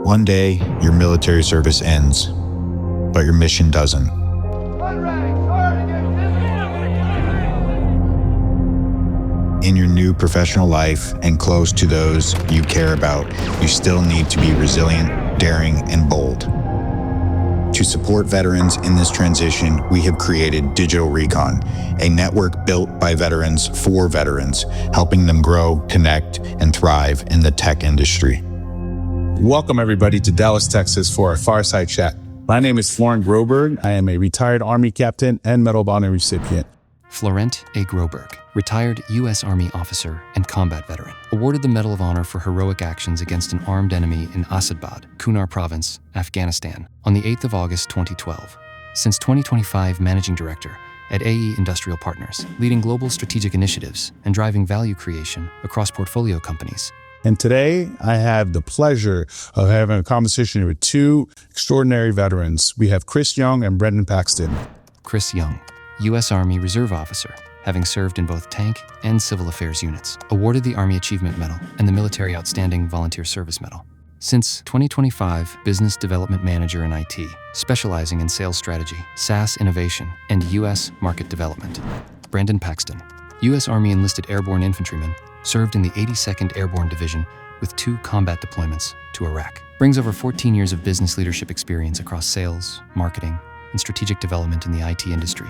One day, your military service ends, but your mission doesn't. In your new professional life and close to those you care about, you still need to be resilient, daring, and bold. To support veterans in this transition, we have created Digital Recon, a network built by veterans for veterans, helping them grow, connect, and thrive in the tech industry. Welcome, everybody, to Dallas, Texas for our Fireside Chat. My name is Florent Groberg. I am a retired Army captain and Medal of Honor recipient. Florent A. Groberg, retired U.S. Army officer and combat veteran, awarded the Medal of Honor for heroic actions against an armed enemy in Asadabad, Kunar Province, Afghanistan, on the 8th of August 2012. Since 2025, Managing Director at AE Industrial Partners, leading global strategic initiatives and driving value creation across portfolio companies. And today, I have the pleasure of having a conversation with two extraordinary veterans. We have Chris Young and Brandon Paxton. Chris Young, U.S. Army Reserve Officer, having served in both tank and civil affairs units, awarded the Army Achievement Medal and the Military Outstanding Volunteer Service Medal. Since 2025, Business Development Manager in IT, specializing in sales strategy, SaaS innovation, and U.S. market development. Brandon Paxton, U.S. Army enlisted airborne infantryman, served in the 82nd Airborne Division with 2 combat deployments to Iraq. Brings over 14 years of business leadership experience across sales, marketing, and strategic development in the IT industry,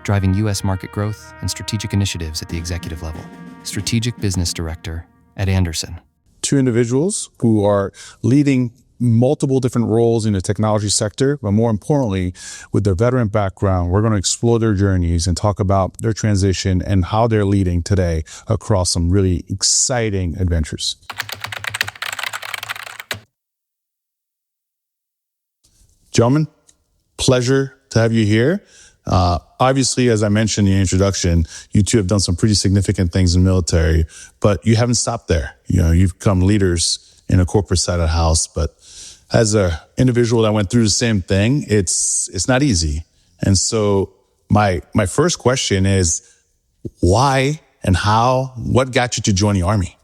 driving U.S. market growth and strategic initiatives at the executive level. Strategic Business Director at Andersen. Two individuals who are leading multiple different roles in the technology sector, but more importantly, with their veteran background, we're going to explore their journeys and talk about their transition and how they're leading today across some really exciting adventures. Gentlemen, pleasure to have you here. Obviously, as I mentioned in the introduction, you two have done some pretty significant things in the military, but you haven't stopped there. You know, you've become leaders in a corporate side of the house, but as an individual that went through the same thing, it's not easy. And so my first question is, why and how, what got you to join the Army?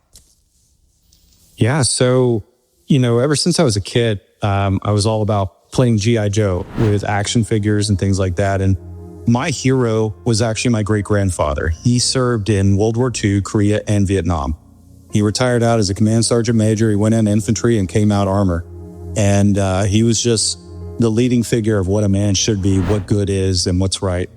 Yeah, so, ever since I was a kid, I was all about playing G.I. Joe with action figures and things like that. And my hero was actually my great-grandfather. He served in World War II, Korea, and Vietnam. He retired out as a command sergeant major. He went in infantry and came out armor. And he was just the leading figure of what a man should be, what good is, and what's right.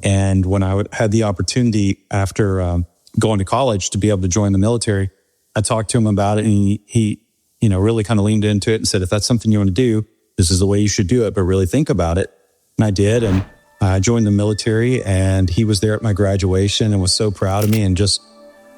And when I had the opportunity after going to college to be able to join the military, I talked to him about it, and he really kind of leaned into it and said, if that's something you want to do, this is the way you should do it, but really think about it. And I did, and I joined the military, and he was there at my graduation and was so proud of me, and just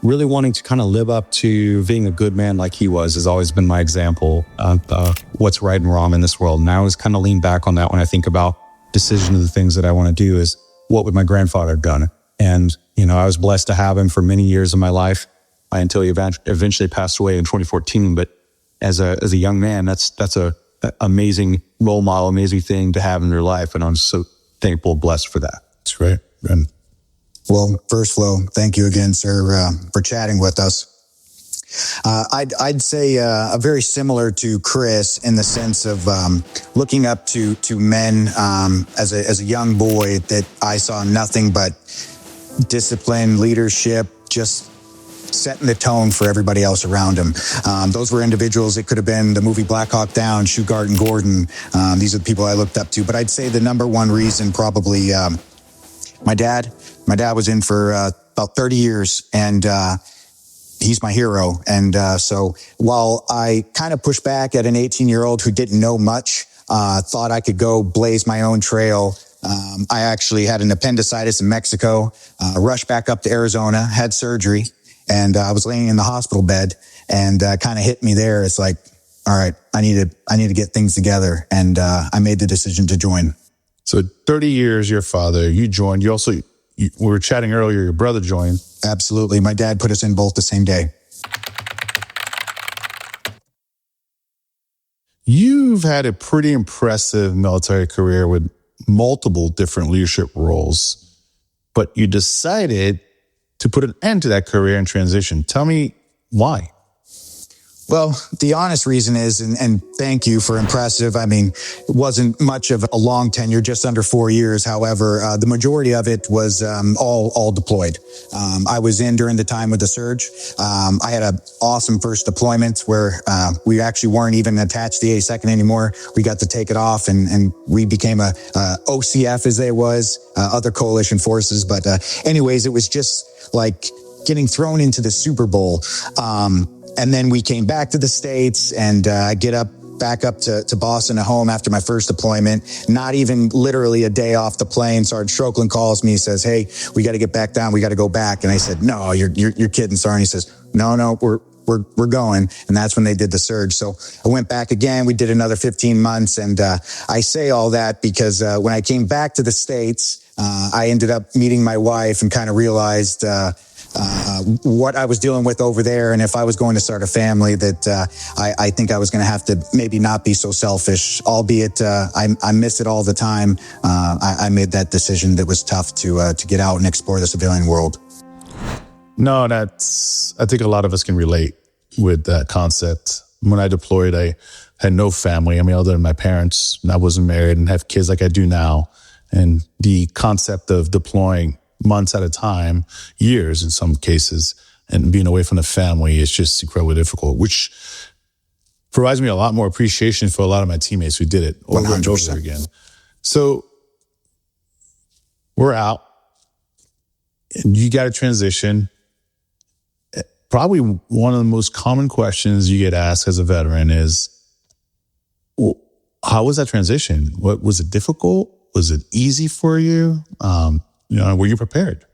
really wanting to kind of live up to being a good man like he was has always been my example of what's right and wrong in this world. And I always kind of lean back on that when I think about decision of the things that I want to do is what would my grandfather have done? And, I was blessed to have him for many years of my life until he eventually passed away in 2014. But as a young man, that's a amazing role model, amazing thing to have in your life. And I'm so thankful and blessed for that. That's great. And well, first, Flo, thank you again, sir, for chatting with us. I'd say very similar to Chris in the sense of looking up to men as a young boy, that I saw nothing but discipline, leadership, just setting the tone for everybody else around him. Those were individuals. It could have been the movie Black Hawk Down, Shugart and Gordon. These are the people I looked up to. But I'd say the number one reason probably my dad. My dad was in for about 30 years, and he's my hero. And so while I kind of pushed back at an 18-year-old who didn't know much, thought I could go blaze my own trail, I actually had an appendicitis in Mexico, rushed back up to Arizona, had surgery, and I was laying in the hospital bed, and kind of hit me there. It's like, all right, I need to get things together. And I made the decision to join. So 30 years, your father, you joined. We were chatting earlier, your brother joined. Absolutely. My dad put us in both the same day. You've had a pretty impressive military career with multiple different leadership roles, but you decided to put an end to that career and transition. Tell me why. Well, the honest reason is, and thank you for impressive. I mean, it wasn't much of a long tenure, just under 4 years. However, the majority of it was all deployed. I was in during the time of the surge. I had an awesome first deployment where we actually weren't even attached to the 82nd anymore. We got to take it off, and we became a OCF as they was, other coalition forces. But anyways, it was just like getting thrown into the Super Bowl. And then we came back to the States, and I get back up to Boston at home after my first deployment. Not even literally a day off the plane, Sergeant Strokeland calls me, says, "Hey, we got to get back down. We got to go back." And I said, "No, you're kidding, Sergeant." He says, "No, we're going." And that's when they did the surge. So I went back again. We did another 15 months. And I say all that because when I came back to the States, I ended up meeting my wife and kind of realized what I was dealing with over there. And if I was going to start a family, that I think I was going to have to maybe not be so selfish, albeit I miss it all the time. I made that decision that was tough to get out and explore the civilian world. No, I think a lot of us can relate with that concept. When I deployed, I had no family. I mean, other than my parents, and I wasn't married and have kids like I do now. And the concept of deploying months at a time, years in some cases, and being away from the family is just incredibly difficult, which provides me a lot more appreciation for a lot of my teammates who did it over 100%. And over again. So we're out, and you got to transition. Probably one of the most common questions you get asked as a veteran is, well, how was that transition? What was it difficult? Was it easy for you? Were you prepared?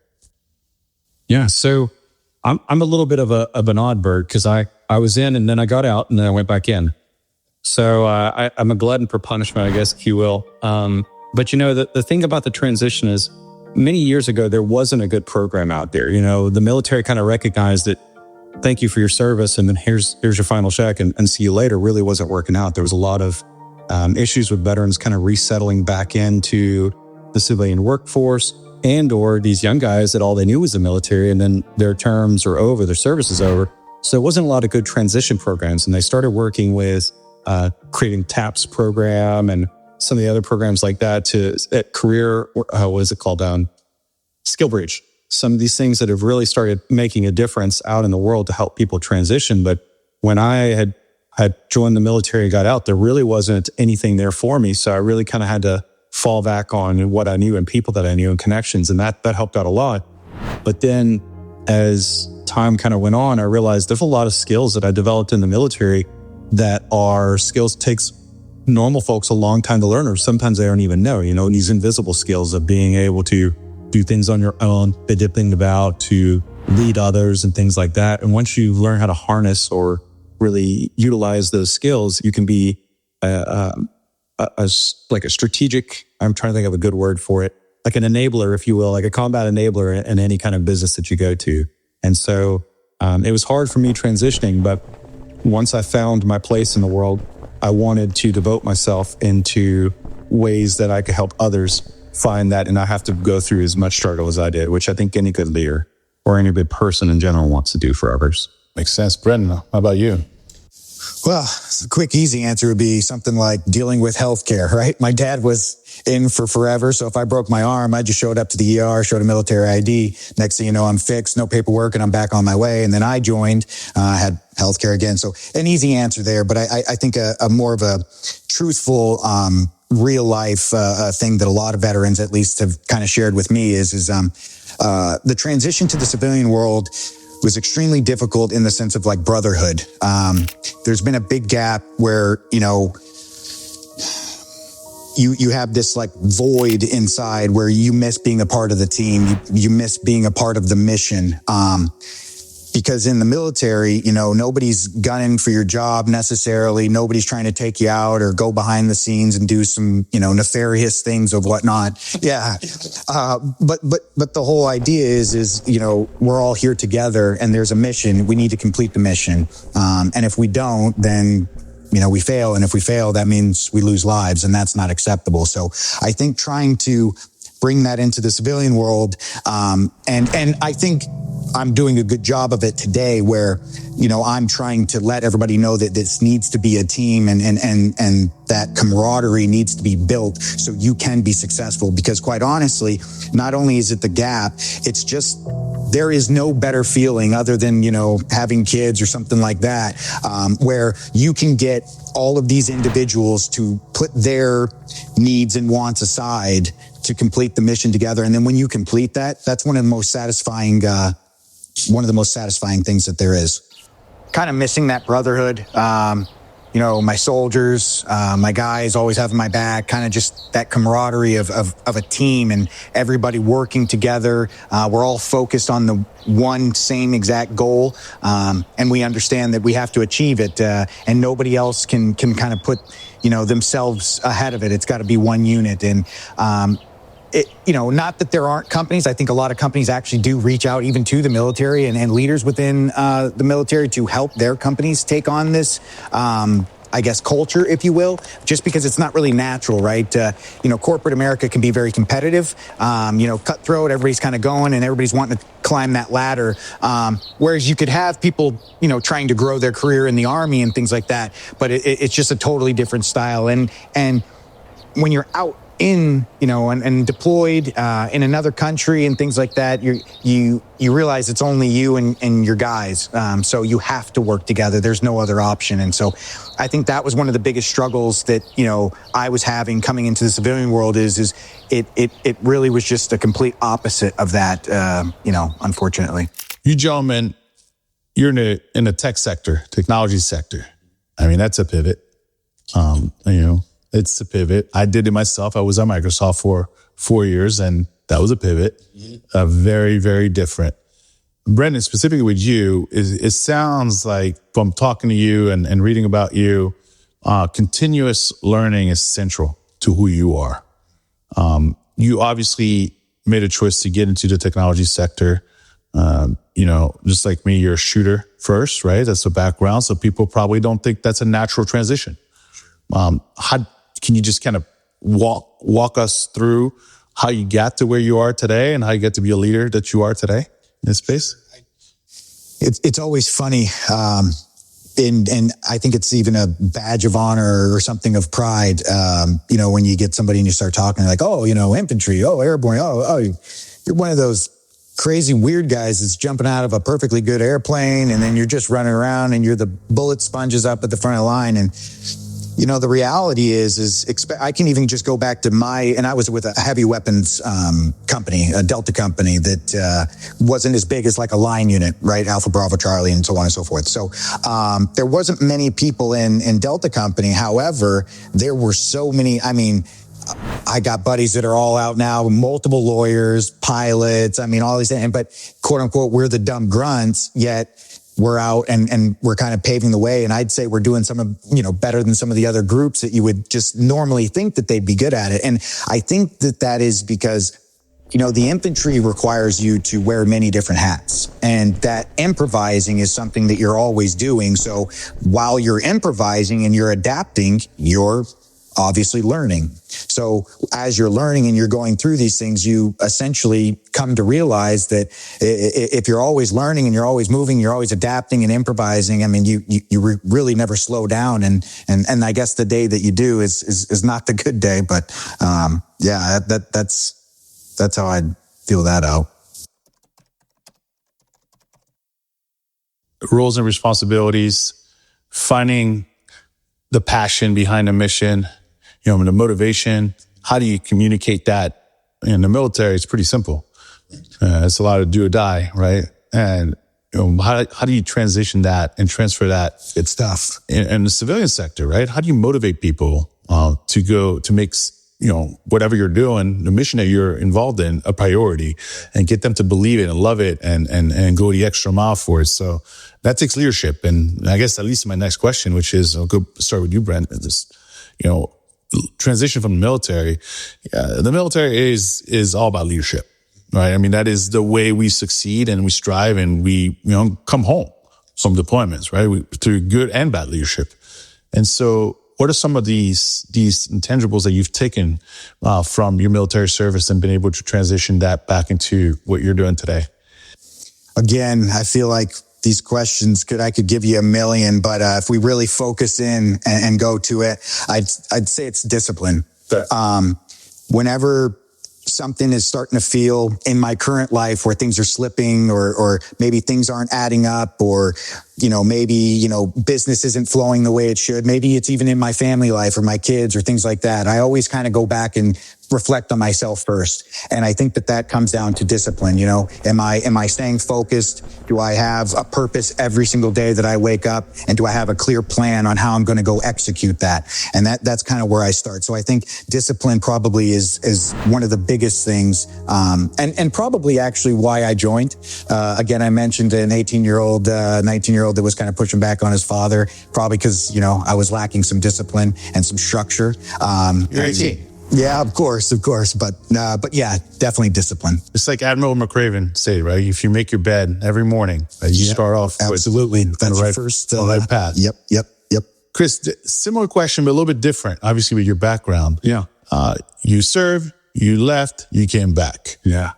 Yeah, so I'm a little bit of an odd bird because I was in and then I got out and then I went back in. So I'm a glutton for punishment, I guess, if you will. But the thing about the transition is many years ago, there wasn't a good program out there. The military kind of recognized that, thank you for your service, and then here's your final check and see you later really wasn't working out. There was a lot of issues with veterans kind of resettling back into the civilian workforce, and or these young guys that all they knew was the military, and then their terms are over, their service is over. So it wasn't a lot of good transition programs. And they started working with creating TAPS program and some of the other programs like that at career, what is it called? Skill Bridge. Some of these things that have really started making a difference out in the world to help people transition. But when I had joined the military and got out, there really wasn't anything there for me. So I really kind of had to fall back on what I knew and people that I knew and connections. And that helped out a lot. But then as time kind of went on, I realized there's a lot of skills that I developed in the military that are skills takes normal folks a long time to learn, or sometimes they don't even know, these invisible skills of being able to do things on your own, be dipping about, to lead others and things like that. And once you learn how to harness or really utilize those skills, you can be like a strategic, I'm trying to think of a good word for it, like an enabler, if you will, like a combat enabler in any kind of business that you go to. And so it was hard for me transitioning, but once I found my place in the world, I wanted to devote myself into ways that I could help others find that and not have to go through as much struggle as I did, which I think any good leader or any good person in general wants to do for others. Makes sense. Brandon, how about you? Well, the quick, easy answer would be something like dealing with healthcare, right? My dad was in for forever. So if I broke my arm, I just showed up to the ER, showed a military ID. Next thing you know, I'm fixed, no paperwork, and I'm back on my way. And then I joined, had healthcare again. So an easy answer there. But I think a more of a truthful, real life thing that a lot of veterans at least have kind of shared with me is the transition to the civilian world was extremely difficult in the sense of like brotherhood. There's been a big gap where, you have this like void inside where you miss being a part of the team. You miss being a part of the mission. Because in the military, nobody's gunning for your job necessarily. Nobody's trying to take you out or go behind the scenes and do some, nefarious things of whatnot. Yeah. But the whole idea is, we're all here together and there's a mission. We need to complete the mission. And if we don't, then, we fail. And if we fail, that means we lose lives, and that's not acceptable. So I think trying to bring that into the civilian world. And I think I'm doing a good job of it today where, I'm trying to let everybody know that this needs to be a team and that camaraderie needs to be built so you can be successful. Because quite honestly, not only is it the gap, it's just, there is no better feeling other than, having kids or something like that, where you can get all of these individuals to put their needs and wants aside to complete the mission together. And then when you complete that, that's one of the most satisfying things that there is. Kind of missing that brotherhood. My soldiers, my guys always having my back, kind of just that camaraderie of a team and everybody working together. We're all focused on the one same exact goal. And we understand that we have to achieve it. And nobody else can kind of put, themselves ahead of it. It's got to be one unit. And, not that there aren't companies. I think a lot of companies actually do reach out even to the military and leaders within the military to help their companies take on this, culture, if you will, just because it's not really natural, right? Corporate America can be very competitive, cutthroat. Everybody's kind of going and everybody's wanting to climb that ladder. Whereas you could have people, trying to grow their career in the Army and things like that. But it's just a totally different style. And when you're out in, and deployed in another country and things like that, you realize it's only you and your guys. So you have to work together. There's no other option. And so I think that was one of the biggest struggles that, I was having coming into the civilian world is it really was just a complete opposite of that, unfortunately. You gentlemen, you're in the tech sector, technology sector. I mean, that's a pivot. It's a pivot. I did it myself. I was at Microsoft for 4 years, and that was a pivot. Very, very different. Brandon, specifically with you, it sounds like from talking to you and reading about you, continuous learning is central to who you are. You obviously made a choice to get into the technology sector. Just like me, you're a shooter first, right? That's the background. So people probably don't think that's a natural transition. Can you just kind of walk us through how you got to where you are today and how you get to be a leader that you are today in this space? It's always funny. And I think it's even a badge of honor or something of pride. When you get somebody and you start talking like, infantry, airborne, you're one of those crazy weird guys that's jumping out of a perfectly good airplane. And then you're just running around and you're the bullet sponges up at the front of the line. And the reality is I can even just go back to and I was with a heavy weapons company, a Delta company that wasn't as big as like a line unit, right? Alpha, Bravo, Charlie, and so on and so forth. So there wasn't many people in Delta company. However, there were so many. I mean, I got buddies that are all out now, multiple lawyers, pilots. I mean, all these things. But quote unquote, we're the dumb grunts, yet we're out and we're kind of paving the way. And I'd say we're doing some of, better than some of the other groups that you would just normally think that they'd be good at it. And I think that is because, the infantry requires you to wear many different hats, and that improvising is something that you're always doing. So while you're improvising and you're adapting, you're obviously learning. So as you're learning and you're going through these things, you essentially come to realize that if you're always learning and you're always moving, you're always adapting and improvising, I mean, you really never slow down. And I guess the day that you do is not the good day, but, that's how I'd feel that out. Roles and responsibilities, finding the passion behind a mission, the motivation. How do you communicate that? In the military, it's pretty simple. It's a lot of do or die, right? And how do you transition that and transfer that? It's tough. In the civilian sector, right? How do you motivate people to make whatever you're doing, the mission that you're involved in, a priority, and get them to believe it and love it and go the extra mile for it? So that takes leadership. And I guess that leads to my next question, which is, I'll go start with you, Brent. This, transition from the military. The military is all about leadership, right? I mean, that is the way we succeed and we strive and we, come home from deployments, right? Through good and bad leadership. And so what are some of these intangibles that you've taken from your military service and been able to transition that back into what you're doing today? Again, I feel like these questions I could give you a million, but if we really focus in and go to it, I'd say it's discipline. Okay. Whenever something is starting to feel in my current life where things are slipping or maybe things aren't adding up or, maybe, business isn't flowing the way it should. Maybe it's even in my family life or my kids or things like that. I always kind of go back and reflect on myself first. And I think that comes down to discipline. Am I staying focused? Do I have a purpose every single day that I wake up? And do I have a clear plan on how I'm going to go execute that? And that's kind of where I start. So I think discipline probably is one of the biggest things. And probably actually why I joined. Again, I mentioned an 19-year-old that was kind of pushing back on his father, probably because, I was lacking some discipline and some structure. You're 18. Yeah, of course. But yeah, definitely discipline. It's like Admiral McRaven said, right? If you make your bed every morning, you start off absolutely. That's the your first right path. Yep. Chris, similar question, but a little bit different, obviously, with your background. Yeah. You served, you left, you came back. Yeah.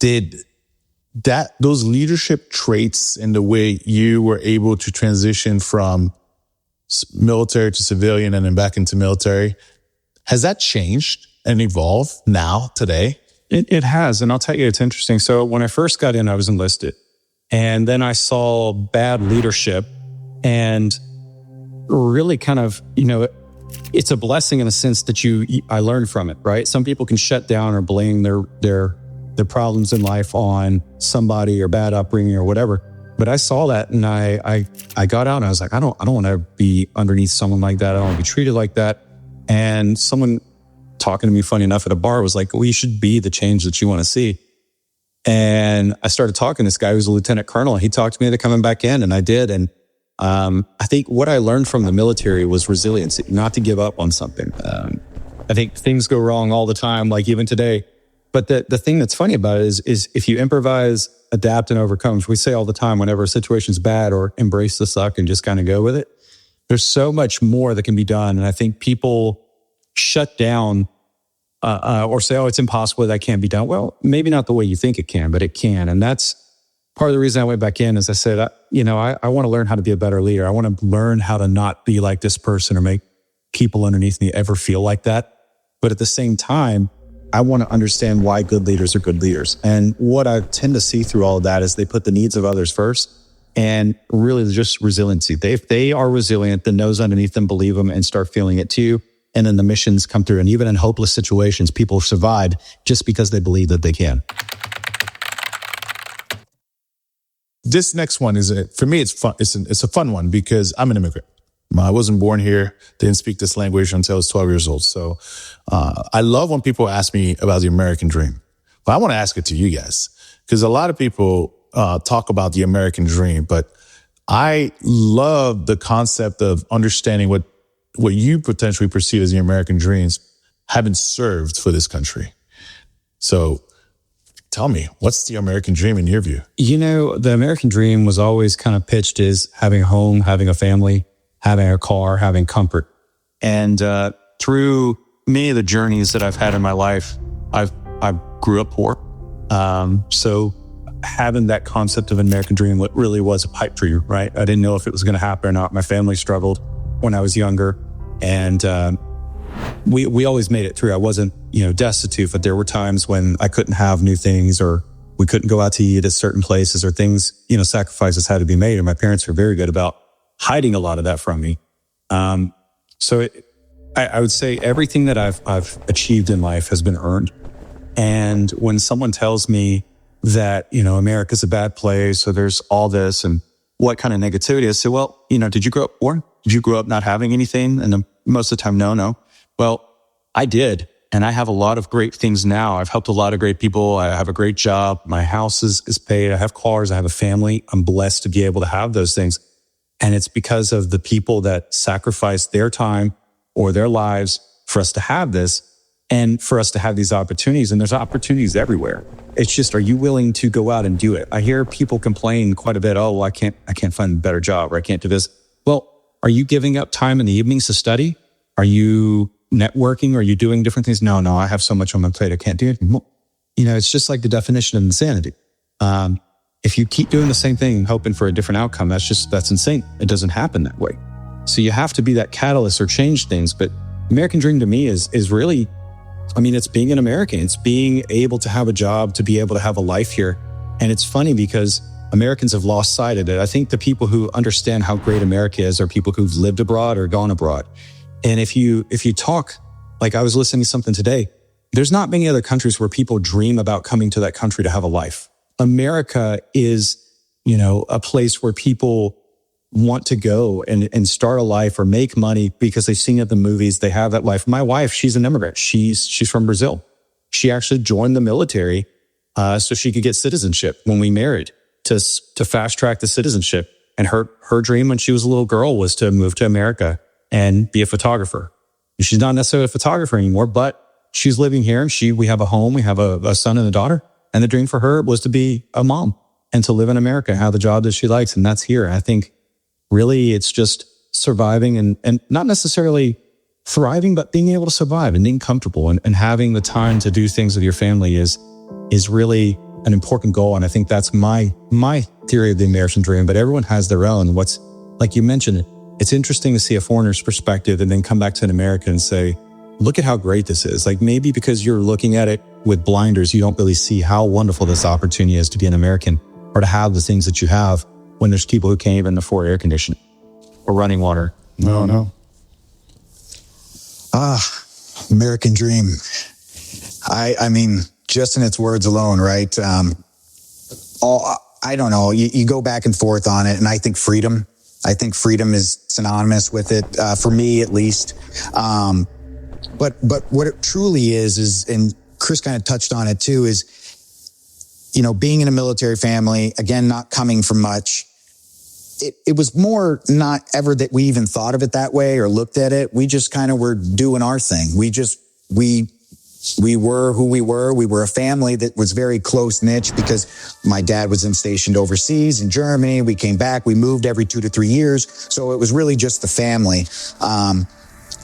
Did those leadership traits and the way you were able to transition from military to civilian and then back into military, has that changed and evolved now, today? It has. And I'll tell you, it's interesting. So when I first got in, I was enlisted. And then I saw bad leadership and really kind of, it's a blessing in the sense that I learned from it, right? Some people can shut down or blame their problems in life on somebody or bad upbringing or whatever. But I saw that and I got out and I was like, I don't want to be underneath someone like that. I don't want to be treated like that. And someone talking to me, funny enough, at a bar was like, well, you should be the change that you want to see. And I started talking to this guy who's a lieutenant colonel. And he talked to me into coming back in, and I did. And I think what I learned from the military was resiliency, not to give up on something. I think things go wrong all the time, like even today. But the thing that's funny about it is if you improvise, adapt, and overcome, which we say all the time whenever a situation's bad, or embrace the suck and just kind of go with it, there's so much more that can be done. And I think people shut down or say, oh, it's impossible, that can't be done. Well, maybe not the way you think it can, but it can. And that's part of the reason I went back in. As I said, I want to learn how to be a better leader. I want to learn how to not be like this person or make people underneath me ever feel like that. But at the same time, I want to understand why good leaders are good leaders. And what I tend to see through all of that is they put the needs of others first. And really just resiliency. If they are resilient, then those underneath them believe them and start feeling it too. And then the missions come through. And even in hopeless situations, people survive just because they believe that they can. This next one for me, it's fun. It's a fun one because I'm an immigrant. I wasn't born here. Didn't speak this language until I was 12 years old. So I love when people ask me about the American dream. But I want to ask it to you guys because a lot of people talk about the American dream, but I love the concept of understanding what you potentially perceive as the American dreams, having served for this country. So tell me, what's the American dream in your view? The American dream was always kind of pitched as having a home, having a family, having a car, having comfort. And through many of the journeys that I've had in my life, I grew up poor. So having that concept of an American dream, what really was a pipe dream, right? I didn't know if it was going to happen or not. My family struggled when I was younger, and we always made it through. I wasn't, destitute, but there were times when I couldn't have new things, or we couldn't go out to eat at certain places, or things, sacrifices had to be made. And my parents were very good about hiding a lot of that from me. So I would say everything that I've achieved in life has been earned. And when someone tells me that, America's a bad place, so there's all this and what kind of negativity, I say, well, did you grow up poor? Did you grow up not having anything? And most of the time, no. Well, I did. And I have a lot of great things now. I've helped a lot of great people. I have a great job. My house is paid. I have cars. I have a family. I'm blessed to be able to have those things. And it's because of the people that sacrificed their time or their lives for us to have this and for us to have these opportunities. And there's opportunities everywhere. It's just, are you willing to go out and do it? I hear people complain quite a bit. Oh, well, I can't find a better job, or I can't do this. Well, are you giving up time in the evenings to study? Are you networking? Are you doing different things? No, I have so much on my plate. I can't do it. It's just like the definition of insanity. If you keep doing the same thing, hoping for a different outcome, that's insane. It doesn't happen that way. So you have to be that catalyst or change things. But American dream to me is really, it's being an American. It's being able to have a job, to be able to have a life here. And it's funny because Americans have lost sight of it. I think the people who understand how great America is are people who've lived abroad or gone abroad. And if you talk, like I was listening to something today, there's not many other countries where people dream about coming to that country to have a life. America is, a place where people want to go and start a life or make money because they've seen it in the movies. They have that life. My wife, she's an immigrant. She's from Brazil. She actually joined the military so she could get citizenship when we married to fast track the citizenship. And her dream when she was a little girl was to move to America and be a photographer. She's not necessarily a photographer anymore, but she's living here and we have a home. We have a son and a daughter. And the dream for her was to be a mom and to live in America, have the job that she likes. And that's here. I think really it's just surviving and not necessarily thriving, but being able to survive and being comfortable and having the time to do things with your family is really an important goal. And I think that's my theory of the American dream, but everyone has their own. What's, like you mentioned, it's interesting to see a foreigner's perspective and then come back to an American and say, look at how great this is. Like maybe because you're looking at it with blinders, you don't really see how wonderful this opportunity is to be an American or to have the things that you have when there's people who can't even afford air conditioning or running water. No. American dream. I mean, just in its words alone, right? I don't know. You go back and forth on it, and I think freedom is synonymous with it, for me at least. But what it truly is, and Chris kind of touched on it too, is, being in a military family, again, not coming from much. It was more not ever that we even thought of it that way or looked at it. We just kind of were doing our thing. We were who we were. We were a family that was very close knit because my dad was stationed overseas in Germany. We came back. We moved every 2 to 3 years. So it was really just the family.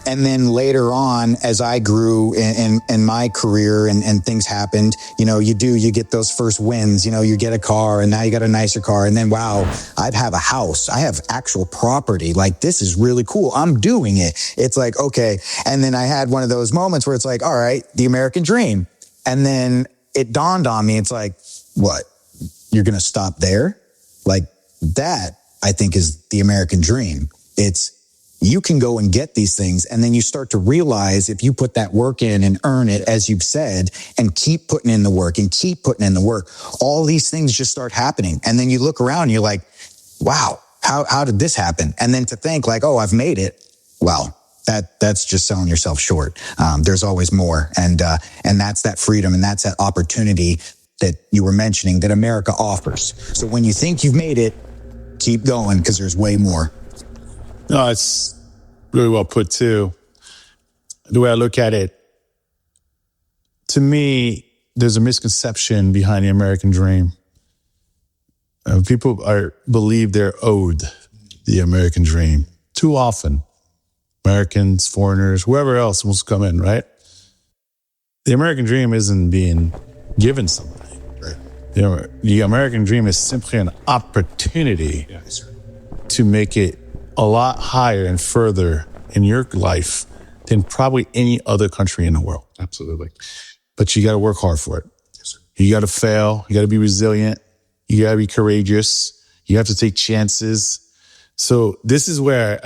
And then later on, as I grew in my career and things happened, you get those first wins, you get a car and now you got a nicer car. And then, wow, I have a house. I have actual property. Like, this is really cool. I'm doing it. It's like, okay. And then I had one of those moments where it's like, all right, the American dream. And then it dawned on me. It's like, what? You're going to stop there? Like, that, I think, is the American dream. You can go and get these things, and then you start to realize if you put that work in and earn it, as you've said, and keep putting in the work and keep putting in the work, all these things just start happening. And then you look around and you're like, wow, how did this happen? And then to think like, oh, I've made it. Well, that's just selling yourself short. There's always more. And that's that freedom and that's that opportunity that you were mentioning that America offers. So when you think you've made it, keep going because there's way more. No, it's really well put too. The way I look at it, to me, there's a misconception behind the American dream. People believe they're owed the American dream too often. Americans, foreigners, whoever else wants to come in, right? The American dream isn't being given something. Right. The American dream is simply an opportunity to make it a lot higher and further in your life than probably any other country in the world. Absolutely. But you got to work hard for it. Yes, sir. You got to fail. You got to be resilient. You got to be courageous. You have to take chances. So this is where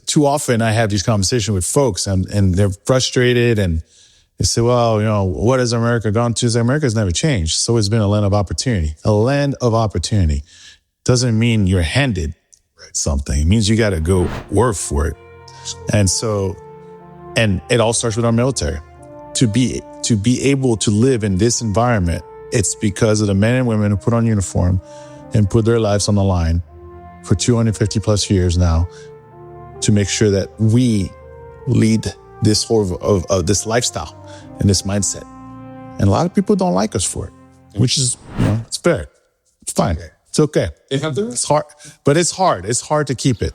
too often I have these conversations with folks and they're frustrated and they say, well, what has America gone to? America's never changed. So it's been a land of opportunity. A land of opportunity doesn't mean you're handed something. It means you got to go work for it. And it all starts with our military. To be able to live in this environment, it's because of the men and women who put on uniform and put their lives on the line for 250 plus years now to make sure that we lead this whole of this lifestyle and this mindset. And a lot of people don't like us for it, which is, it's fair. It's fine. It's okay. It's hard, but it's hard. It's hard to keep it.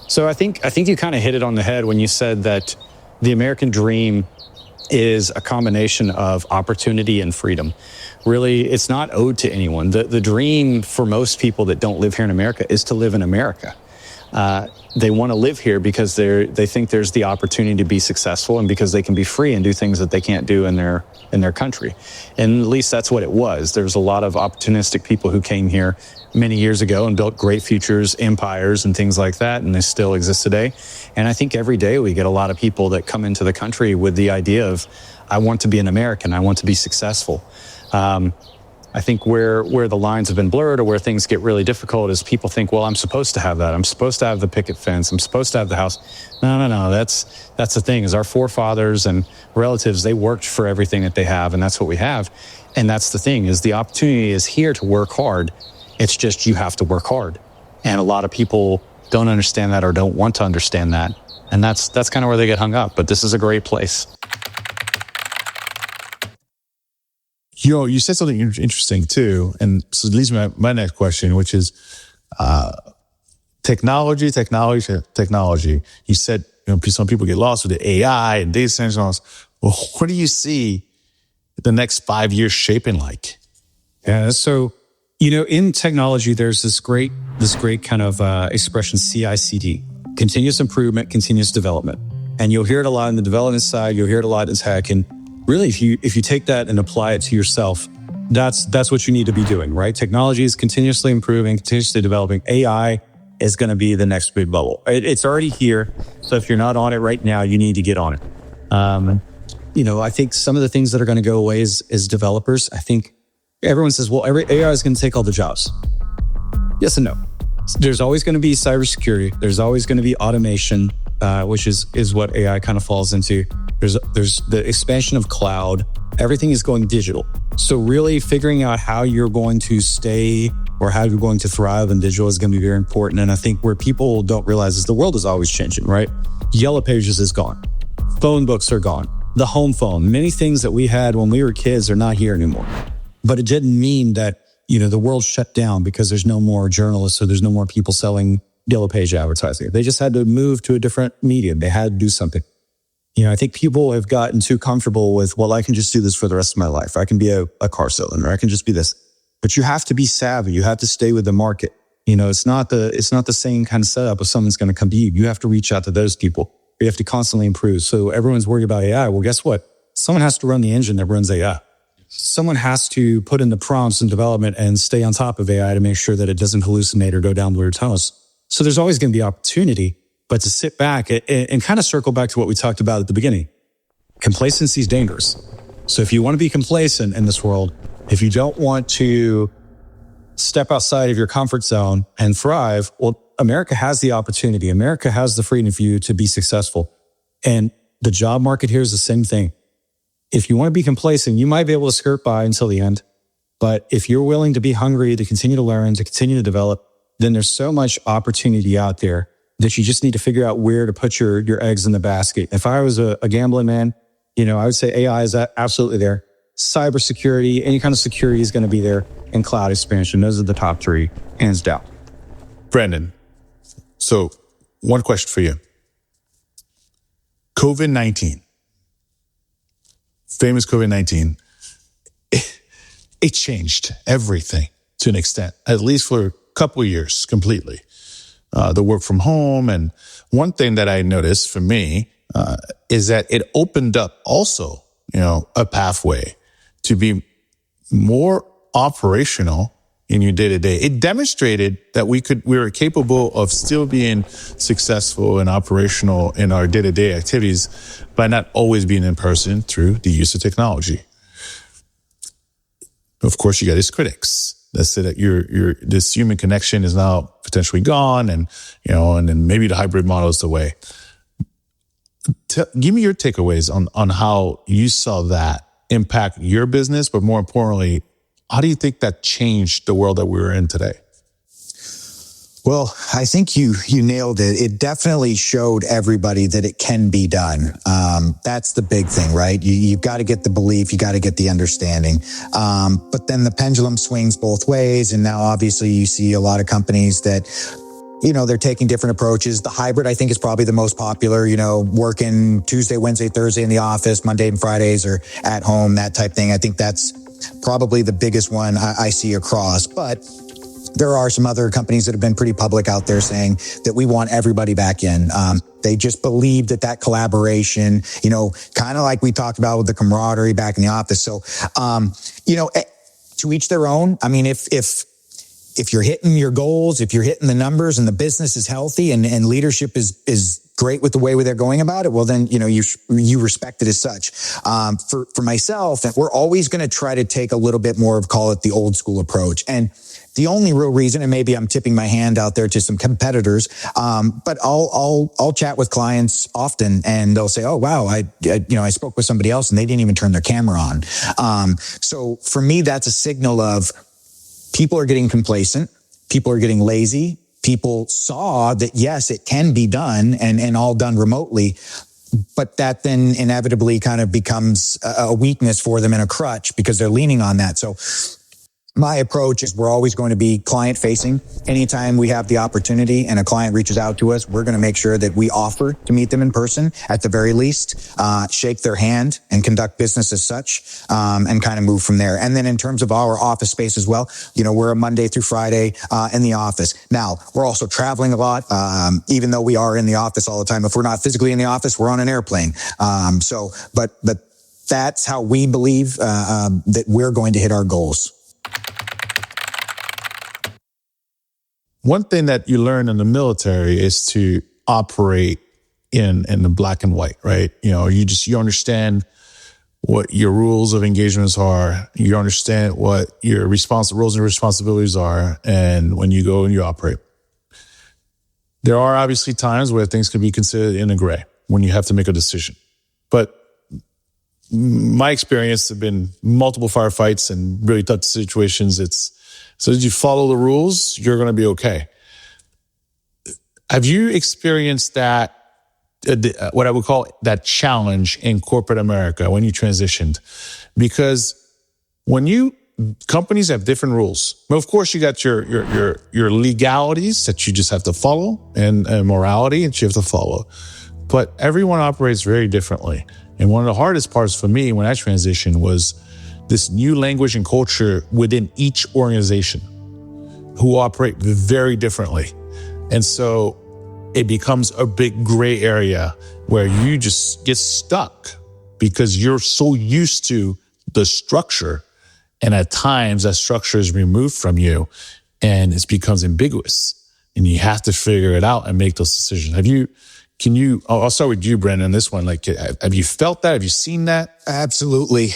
So I think you kind of hit it on the head when you said that the American dream is a combination of opportunity and freedom. Really, it's not owed to anyone. The dream for most people that don't live here in America is to live in America. They want to live here because they think there's the opportunity to be successful, and because they can be free and do things that they can't do in their country. And at least that's what it was. There's a lot of opportunistic people who came here many years ago and built great futures, empires, and things like that, and they still exist today. And I think every day we get a lot of people that come into the country with the idea of, I want to be an American, I want to be successful. I think where the lines have been blurred, or where things get really difficult, is people think, well, I'm supposed to have that. I'm supposed to have the picket fence. I'm supposed to have the house. No. That's the thing, is our forefathers and relatives, they worked for everything that they have, and that's what we have. And that's the thing, is the opportunity is here to work hard. It's just you have to work hard. And a lot of people don't understand that, or don't want to understand that. And that's kind of where they get hung up. But this is a great place. You said something interesting too, and so it leads me to my next question, which is technology. You said some people get lost with the AI and data centers and all this. Well, what do you see the next 5 years shaping like? Yeah, so in technology, there's this great kind of expression, CI/CD, continuous improvement, continuous development, and you'll hear it a lot on the development side. You'll hear it a lot in tech, and really, if you take that and apply it to yourself, that's what you need to be doing, right? Technology is continuously improving, continuously developing. AI is going to be the next big bubble. It's already here. So if you're not on it right now, you need to get on it. I think some of the things that are going to go away is developers. I think everyone says, well, AI is going to take all the jobs. Yes and no. There's always going to be cybersecurity. There's always going to be automation, which is what AI kind of falls into. There's the expansion of cloud. Everything is going digital. So really figuring out how you're going to stay, or how you're going to thrive in digital, is going to be very important. And I think where people don't realize is the world is always changing, right? Yellow Pages is gone. Phone books are gone. The home phone, many things that we had when we were kids are not here anymore. But it didn't mean that, the world shut down because there's no more journalists, or there's no more people selling Yellow Page advertising. They just had to move to a different medium. They had to do something. I think people have gotten too comfortable with, well, I can just do this for the rest of my life. I can be a car salesman, or I can just be this. But you have to be savvy. You have to stay with the market. It's not the same kind of setup if someone's going to come to you. You have to reach out to those people. You have to constantly improve. So everyone's worried about AI. Well, guess what? Someone has to run the engine that runs AI. Someone has to put in the prompts and development and stay on top of AI to make sure that it doesn't hallucinate or go down weird tunnels. So there's always going to be opportunity. But to sit back and kind of circle back to what we talked about at the beginning, complacency is dangerous. So if you want to be complacent in this world, if you don't want to step outside of your comfort zone and thrive, well, America has the opportunity. America has the freedom for you to be successful. And the job market here is the same thing. If you want to be complacent, you might be able to skirt by until the end. But if you're willing to be hungry, to continue to learn, to continue to develop, then there's so much opportunity out there that you just need to figure out where to put your eggs in the basket. If I was a gambling man, I would say AI is absolutely there. Cybersecurity, any kind of security is going to be there, and cloud expansion. Those are the top three, hands down. Brandon, so one question for you. COVID-19, famous COVID-19, it changed everything to an extent, at least for a couple of years completely. The work from home. And one thing that I noticed for me is that it opened up also, a pathway to be more operational in your day-to-day. It demonstrated that we were capable of still being successful and operational in our day-to-day activities by not always being in person through the use of technology. Of course, you got its critics that say that this human connection is now potentially gone, and then maybe the hybrid model is the way. Give me your takeaways on how you saw that impact your business, but more importantly, how do you think that changed the world that we're in today? Well, I think you nailed it. It definitely showed everybody that it can be done. That's the big thing, right? You've got to get the belief, you got to get the understanding. But then the pendulum swings both ways. And now obviously you see a lot of companies that they're taking different approaches. The hybrid, I think, is probably the most popular, working Tuesday, Wednesday, Thursday in the office, Monday and Fridays or at home, that type thing. I think that's probably the biggest one I see across. But there are some other companies that have been pretty public out there saying that we want everybody back in. They just believe that collaboration, kind of like we talked about with the camaraderie back in the office. So, to each their own. I mean, if you're hitting your goals, if you're hitting the numbers and the business is healthy and leadership is great with the way they're going about it, well, then, you respect it as such. For myself, we're always going to try to take a little bit more of, call it the old school approach. And the only real reason, and maybe I'm tipping my hand out there to some competitors, but I'll chat with clients often and they'll say, oh, wow, I spoke with somebody else and they didn't even turn their camera on. So for me, that's a signal of people are getting complacent. People are getting lazy. People saw that, yes, it can be done and all done remotely, but that then inevitably kind of becomes a weakness for them and a crutch because they're leaning on that. So my approach is we're always going to be client facing. Anytime we have the opportunity and a client reaches out to us, we're going to make sure that we offer to meet them in person at the very least, shake their hand and conduct business as such, and kind of move from there. And then in terms of our office space as well, we're a Monday through Friday, in the office. Now we're also traveling a lot. Even though we are in the office all the time, if we're not physically in the office, we're on an airplane. But that's how we believe, that we're going to hit our goals. One thing that you learn in the military is to operate in the black and white, right? You understand what your rules of engagements are. You understand what your roles and responsibilities are. And when you go and you operate, there are obviously times where things can be considered in a gray when you have to make a decision. But my experience have been multiple firefights and really tough situations. So as you follow the rules, you're going to be okay. Have you experienced that, what I would call that challenge in corporate America when you transitioned? Because companies have different rules. Well, of course, you got your legalities that you just have to follow and morality that you have to follow. But everyone operates very differently. And one of the hardest parts for me when I transitioned was this new language and culture within each organization who operate very differently. And so it becomes a big gray area where you just get stuck because you're so used to the structure. And at times that structure is removed from you and it becomes ambiguous and you have to figure it out and make those decisions. I'll start with you, Brandon, this one. Have you felt that? Have you seen that? Absolutely.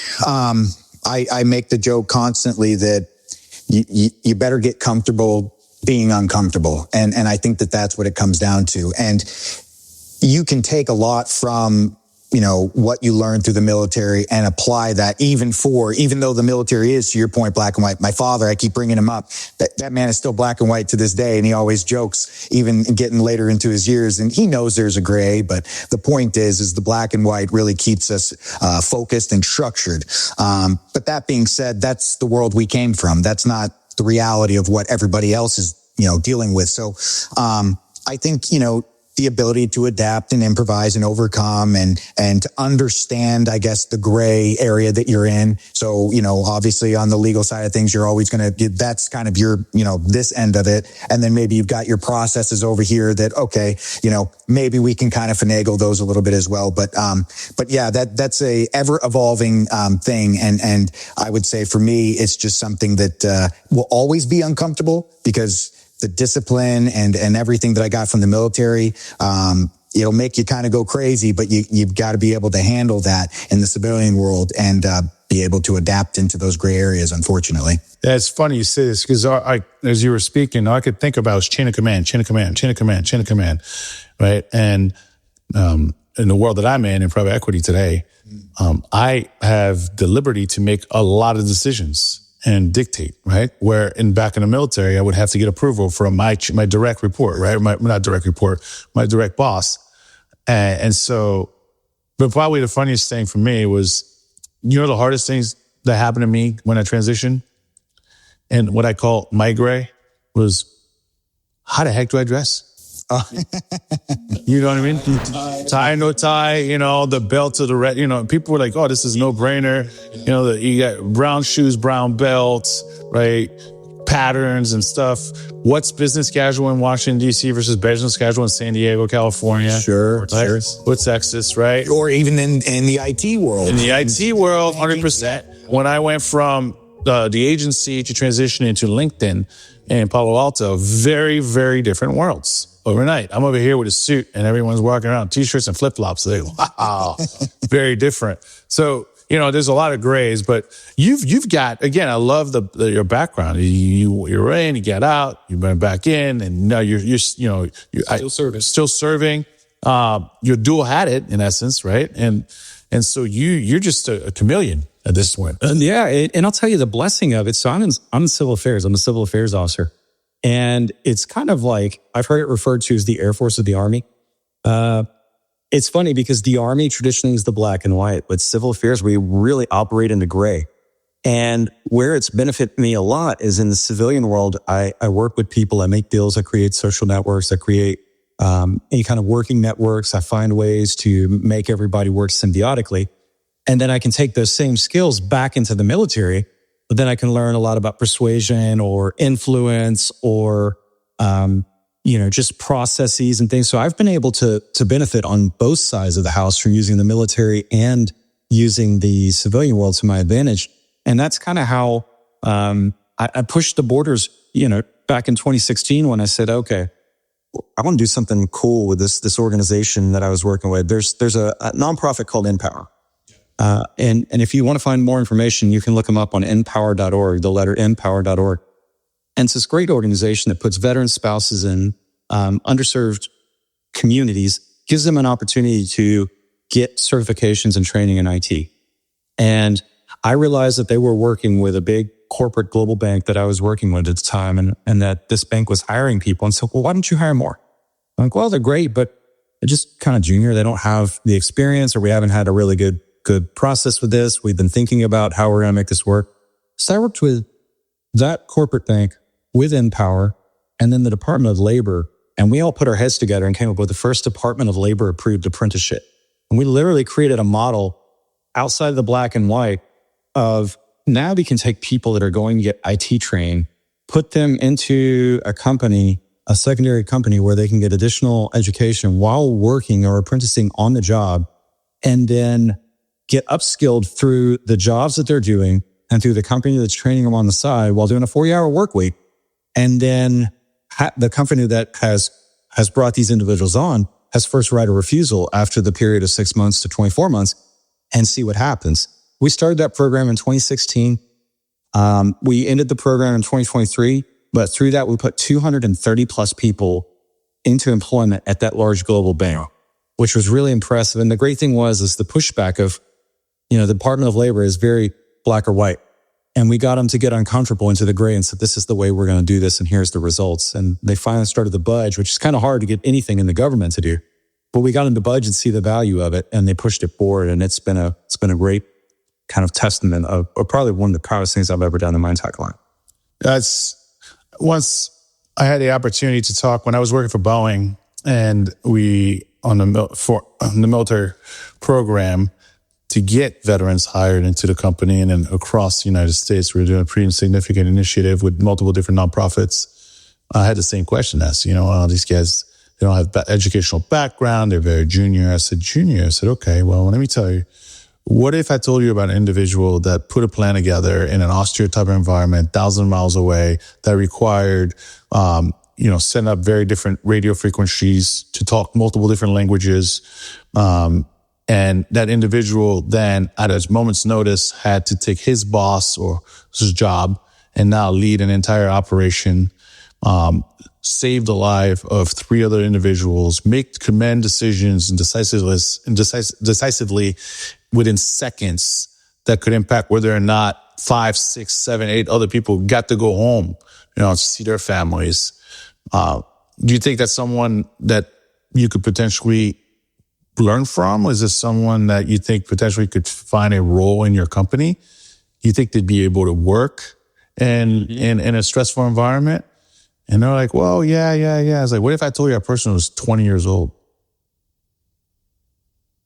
I make the joke constantly that you better get comfortable being uncomfortable. And I think that's what it comes down to. And you can take a lot from, what you learned through the military and apply that even though the military is, to your point, black and white. My father, I keep bringing him up, that man is still black and white to this day. And he always jokes, even getting later into his years. And he knows there's a gray, but the point is the black and white really keeps us focused and structured. But that being said, that's the world we came from. That's not the reality of what everybody else is, dealing with. So, I think, the ability to adapt and improvise and overcome and to understand, I guess, the gray area that you're in. So, obviously on the legal side of things, you're always that's kind of your, this end of it. And then maybe you've got your processes over here that, okay, maybe we can kind of finagle those a little bit as well. But yeah, that's a ever evolving, thing. And I would say for me, it's just something that, will always be uncomfortable because the discipline and everything that I got from the military, it'll make you kind of go crazy, but you've got to be able to handle that in the civilian world and be able to adapt into those gray areas, unfortunately. Yeah, it's funny you say this because as you were speaking, all I could think about was chain of command, right? And in the world that I'm in private equity today, I have the liberty to make a lot of decisions and dictate, right? Where back in the military, I would have to get approval from my direct report, right? My direct boss. And so, but probably the funniest thing for me was, the hardest things that happened to me when I transitioned and what I call my gray was how the heck do I dress? You know what I mean? Tie, no tie, the belt to the red, people were like, oh, this is no brainer. You got brown shoes, brown belts, right? Patterns and stuff. What's business casual in Washington, D.C. versus business casual in San Diego, California? Sure. Or Texas, right? Or even in the IT world. In the IT world, 100%. When I went from the agency to transition into LinkedIn in Palo Alto, very, very different worlds. Overnight, I'm over here with a suit and everyone's walking around t-shirts and flip-flops. They're like, wow, very different. So, there's a lot of grays, but you've got, again, I love your background. You're in, you get out, you went back in, and now you're still serving. You're dual-hatted in essence, right? And so you're just a chameleon at this point. And I'll tell you the blessing of it. So I'm in civil affairs. I'm a civil affairs officer. And it's kind of like, I've heard it referred to as the Air Force of the Army. It's funny because the Army traditionally is the black and white, but civil affairs, we really operate in the gray. And where it's benefited me a lot is in the civilian world. I work with people, I make deals, I create social networks, I create any kind of working networks. I find ways to make everybody work symbiotically. And then I can take those same skills back into the military. But then I can learn a lot about persuasion or influence or, just processes and things. So I've been able to benefit on both sides of the house from using the military and using the civilian world to my advantage. And that's kind of how I pushed the borders, back in 2016 when I said, okay, I want to do something cool with this organization that I was working with. There's a nonprofit called Empower. And if you want to find more information, you can look them up on empower.org, the letter empower.org. And it's this great organization that puts veteran spouses in underserved communities, gives them an opportunity to get certifications and training in IT. And I realized that they were working with a big corporate global bank that I was working with at the time, and that this bank was hiring people. And so, well, why don't you hire more? I'm like, well, they're great, but they're just kind of junior. They don't have the experience, or we haven't had a really good process with this. We've been thinking about how we're going to make this work. So I worked with that corporate bank, with Empower, and then the Department of Labor. And we all put our heads together and came up with the first Department of Labor approved apprenticeship. And we literally created a model outside of the black and white of, now we can take people that are going to get IT trained, put them into a company, a secondary company where they can get additional education while working or apprenticing on the job, and then get upskilled through the jobs that they're doing and through the company that's training them on the side while doing a 40-hour work week. And then the company that has brought these individuals on has first right of refusal after the period of 6 months to 24 months and see what happens. We started that program in 2016. We ended the program in 2023, but through that, we put 230 plus people into employment at that large global bank, which was really impressive. And the great thing is the pushback of, the Department of Labor is very black or white. And we got them to get uncomfortable into the gray and said, this is the way we're going to do this. And here's the results. And they finally started to budge, which is kind of hard to get anything in the government to do. But we got them to budge and see the value of it. And they pushed it forward. And it's been a great kind of testament of probably one of the proudest things I've ever done in my entire life. That's once I had the opportunity to talk when I was working for Boeing, and we on the military program to get veterans hired into the company, and then across the United States, we were doing a pretty significant initiative with multiple different nonprofits. I had the same question asked, these guys, they don't have educational background. They're very junior. I said, junior? I said, okay, well, let me tell you, what if I told you about an individual that put a plan together in an austere type of environment, 1,000 miles away, that required, setting up very different radio frequencies to talk multiple different languages, and that individual then, at a moment's notice, had to take his boss or his job and now lead an entire operation, save the life of 3 other individuals, make command decisions and decisively within seconds that could impact whether or not 5, 6, 7, 8 other people got to go home, to see their families. Do you think that's someone that you could potentially learn from? Is this someone that you think potentially could find a role in your company? You think they'd be able to work in a stressful environment? And they're like, well, yeah. I was like, what if I told you that person was 20 years old?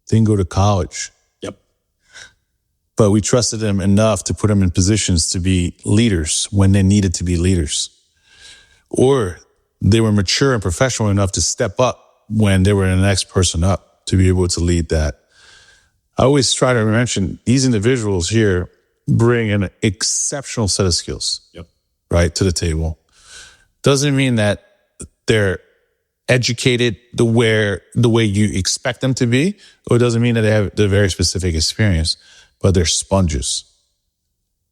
Didn't go to college. Yep. But we trusted them enough to put them in positions to be leaders when they needed to be leaders. Or they were mature and professional enough to step up when they were the next person up to be able to lead that. I always try to mention these individuals here bring an exceptional set of skills, right, to the table. Doesn't mean that they're educated the way you expect them to be, or it doesn't mean that they have the very specific experience, but they're sponges.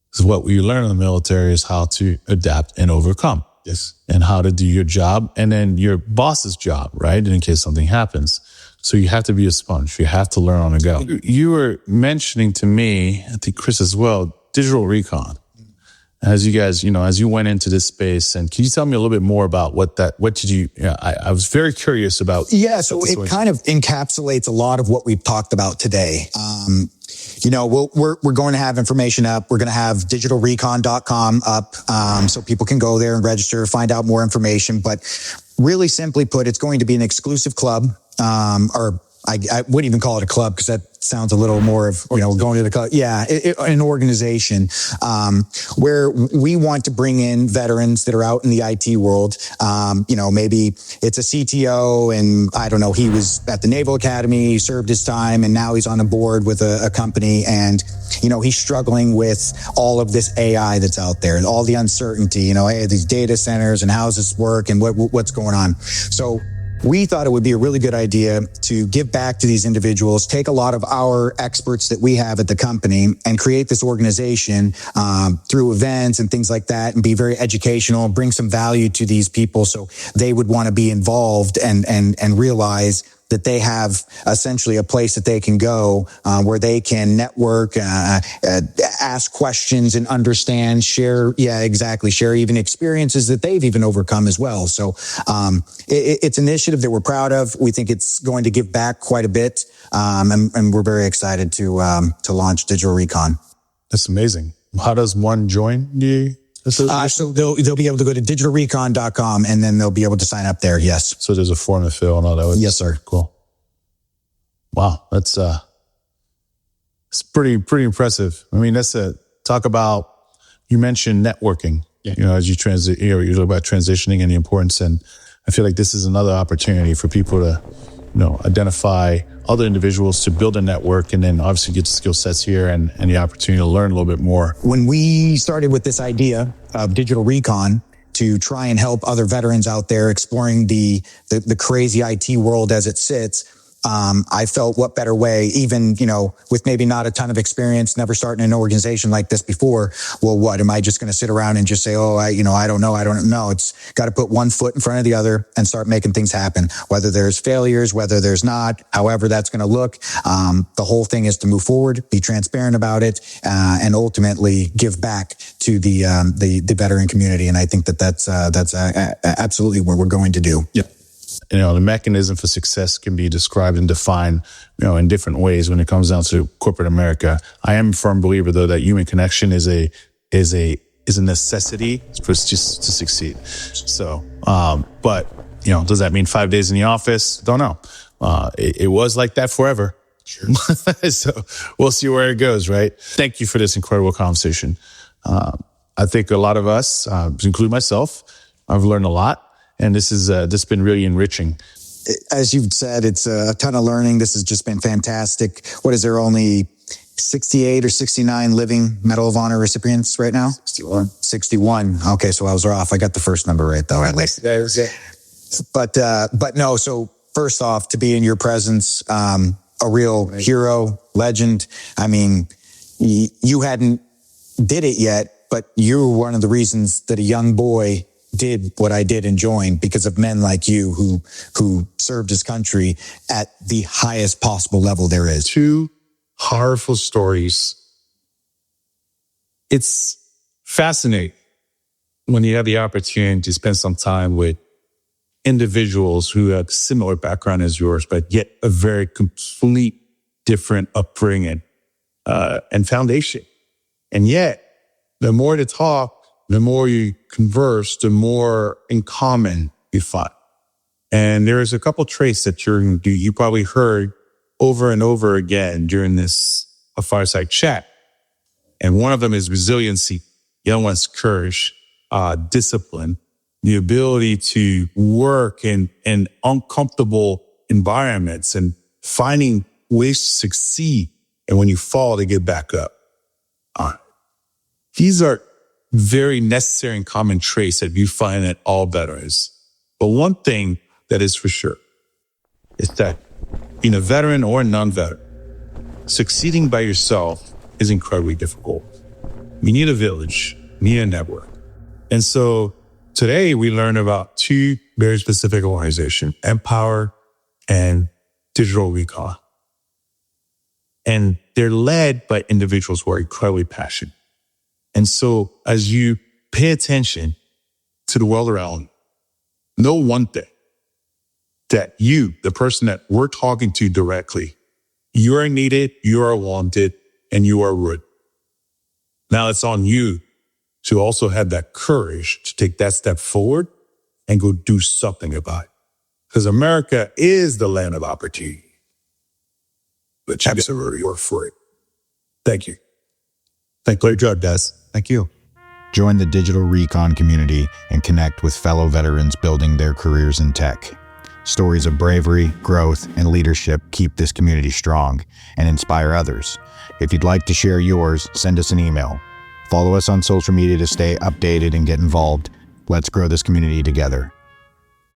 Because what we learn in the military is how to adapt and overcome. Yes. And how to do your job and then your boss's job, right? In case something happens. So you have to be a sponge. You have to learn on the go. You were mentioning to me, I think Chris as well, Digital Recon. As you guys, as you went into this space, and can you tell me a little bit more about what did you, I was very curious about. Yeah, so it kind of encapsulates a lot of what we've talked about today. We're going to have information up. We're going to have digitalrecon.com up, so people can go there and register, find out more information. But really simply put, it's going to be an exclusive club, or I wouldn't even call it a club because that sounds a little more of, going to the club. Yeah, an organization where we want to bring in veterans that are out in the IT world. Maybe it's a CTO and I don't know, he was at the Naval Academy, he served his time, and now he's on a board with a company, and he's struggling with all of this AI that's out there and all the uncertainty, hey, these data centers and how does this work and what's going on. So we thought it would be a really good idea to give back to these individuals, take a lot of our experts that we have at the company and create this organization through events and things like that, and be very educational and bring some value to these people so they would want to be involved and realize that they have essentially a place that they can go where they can network, ask questions and understand, share even experiences that they've even overcome as well. So it's an initiative that we're proud of. We think it's going to give back quite a bit, and we're very excited to launch Digital Recon. That's amazing. How does one join the association? So they'll be able to go to digitalrecon.com and then they'll be able to sign up there. Yes. So there's a form to fill and all that. Yes, sir. Cool. Wow. That's it's pretty impressive. I mean, talk about, you mentioned networking, as you transit, you talk about transitioning and the importance. And I feel like this is another opportunity for people to, identify other individuals to build a network, and then obviously get the skill sets here and the opportunity to learn a little bit more. When we started with this idea of Digital Recon to try and help other veterans out there exploring the crazy IT world as it sits, I felt what better way, even, with maybe not a ton of experience, never starting an organization like this before. Well, what am I just going to sit around and just say, oh, I don't know. It's got to put one foot in front of the other and start making things happen, whether there's failures, whether there's not, however that's going to look. The whole thing is to move forward, be transparent about it, and ultimately give back to the veteran community. And I think that's absolutely what we're going to do. Yep. The mechanism for success can be described and defined, in different ways when it comes down to corporate America. I am a firm believer, though, that human connection is a necessity for us just to succeed. So, but does that mean 5 days in the office? Don't know. It was like that forever. Sure. So we'll see where it goes, right? Thank you for this incredible conversation. I think a lot of us, including myself, I've learned a lot. And this has been really enriching. As you've said, it's a ton of learning. This has just been fantastic. What is there, only 68 or 69 living Medal of Honor recipients right now? 61. Okay, so I was off. I got the first number right, though, at least. That was it. But no, so first off, to be in your presence, a real hero, legend. I mean, you hadn't did it yet, but you were one of the reasons that a young boy did what I did and joined, because of men like you who served his country at the highest possible level there is. Two powerful stories. It's fascinating when you have the opportunity to spend some time with individuals who have similar background as yours, but yet a very complete different upbringing and foundation. And yet, the more to talk, the more you converse, the more in common you find. And there's a couple traits that you probably heard over and over again during this fireside chat. And one of them is resiliency, the other one's courage, discipline, the ability to work in uncomfortable environments and finding ways to succeed. And when you fall, to get back up. These are very necessary and common traits that you find in all veterans. But one thing that is for sure is that being a veteran or a non-veteran, succeeding by yourself is incredibly difficult. You need a village, you need a network. And so today we learn about two very specific organizations, Empower and Digital Recon. And they're led by individuals who are incredibly passionate. And so as you pay attention to the world around, know one thing, that you, the person that we're talking to directly, you are needed, you are wanted, and you are rude. Now it's on you to also have that courage to take that step forward and go do something about it. Because America is the land of opportunity. But you absolutely work for it. Thank you. Great job, Des. Thank you. Join the Digital Recon community and connect with fellow veterans building their careers in tech. Stories of bravery, growth, and leadership keep this community strong and inspire others. If you'd like to share yours, send us an email. Follow us on social media to stay updated and get involved. Let's grow this community together.